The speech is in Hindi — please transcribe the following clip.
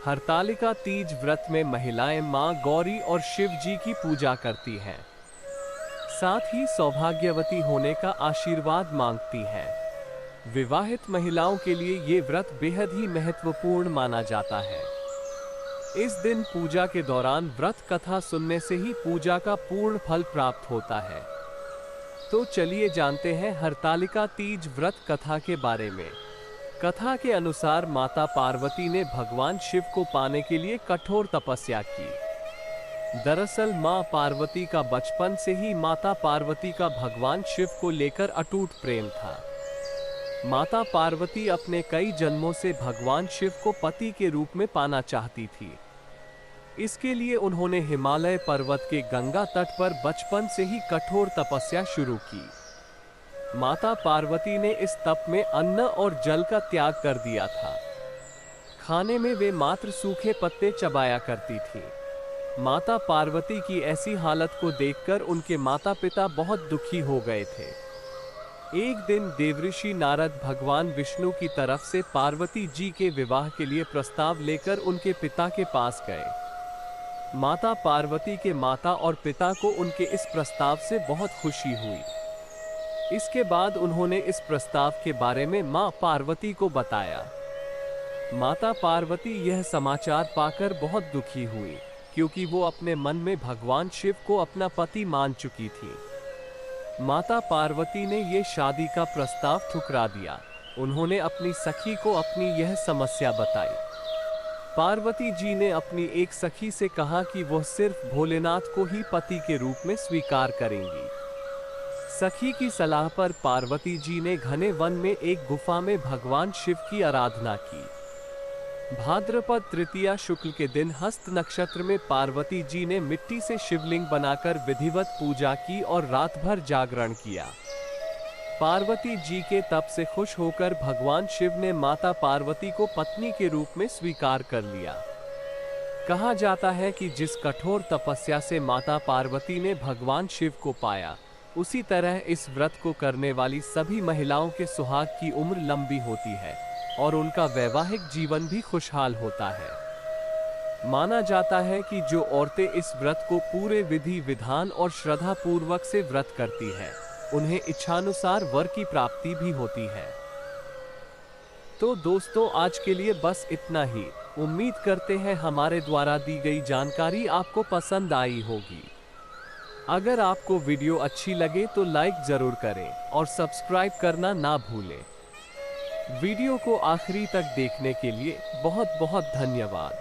हरतालिका तीज व्रत में महिलाएं मां गौरी और शिव जी की पूजा करती हैं। साथ ही सौभाग्यवती होने का आशीर्वाद मांगती हैं। विवाहित महिलाओं के लिए ये व्रत बेहद ही महत्वपूर्ण माना जाता है। इस दिन पूजा के दौरान व्रत कथा सुनने से ही पूजा का पूर्ण फल प्राप्त होता है। तो चलिए जानते हैं हरतालिका तीज व्रत कथा के बारे में। कथा के अनुसार माता पार्वती ने भगवान शिव को पाने के लिए कठोर तपस्या की। दरअसल मां पार्वती का बचपन से ही माता पार्वती का भगवान शिव को लेकर अटूट प्रेम था। माता पार्वती अपने कई जन्मों से भगवान शिव को पति के रूप में पाना चाहती थी। इसके लिए उन्होंने हिमालय पर्वत के गंगा तट पर बचपन से ही कठोर तपस्या शुरू की। माता पार्वती ने इस तप में अन्न और जल का त्याग कर दिया था। खाने में वे मात्र सूखे पत्ते चबाया करती थी। माता पार्वती की ऐसी हालत को देखकर उनके माता पिता बहुत दुखी हो गए थे। एक दिन देवऋषि नारद भगवान विष्णु की तरफ से पार्वती जी के विवाह के लिए प्रस्ताव लेकर उनके पिता के पास गए। माता पार्वती के माता और पिता को उनके इस प्रस्ताव से बहुत खुशी हुई। इसके बाद उन्होंने इस प्रस्ताव के बारे में मां पार्वती को बताया। माता पार्वती यह समाचार पाकर बहुत दुखी हुई, क्योंकि वो अपने मन में भगवान शिव को अपना पति मान चुकी थी। माता पार्वती ने ये शादी का प्रस्ताव ठुकरा दिया। उन्होंने अपनी सखी को अपनी यह समस्या बताई। पार्वती जी ने अपनी एक सखी से कहा कि वह सिर्फ भोलेनाथ को ही पति के रूप में स्वीकार करेंगी। सखी की सलाह पर पार्वती जी ने घने वन में एक गुफा में भगवान शिव की आराधना की। भाद्रपद तृतीया शुक्ल के दिन हस्त नक्षत्र में पार्वती जी ने मिट्टी से शिवलिंग बनाकर विधिवत पूजा की और रात भर जागरण किया। पार्वती जी के तप से खुश होकर भगवान शिव ने माता पार्वती को पत्नी के रूप में स्वीकार कर लिया। कहा जाता है कि जिस कठोर तपस्या से माता पार्वती ने भगवान शिव को पाया, उसी तरह इस व्रत को करने वाली सभी महिलाओं के सुहाग की उम्र लंबी होती है और उनका वैवाहिक जीवन भी खुशहाल होता है। माना जाता है कि जो औरतें इस व्रत को पूरे विधि विधान और श्रद्धा पूर्वक से व्रत करती हैं, उन्हें इच्छानुसार वर की प्राप्ति भी होती है। तो दोस्तों, आज के लिए बस इतना ही। उम्मीद करते हैं हमारे द्वारा दी गई जानकारी आपको पसंद आई होगी। अगर आपको वीडियो अच्छी लगे तो लाइक जरूर करें और सब्सक्राइब करना ना भूलें। वीडियो को आखिरी तक देखने के लिए बहुत बहुत धन्यवाद।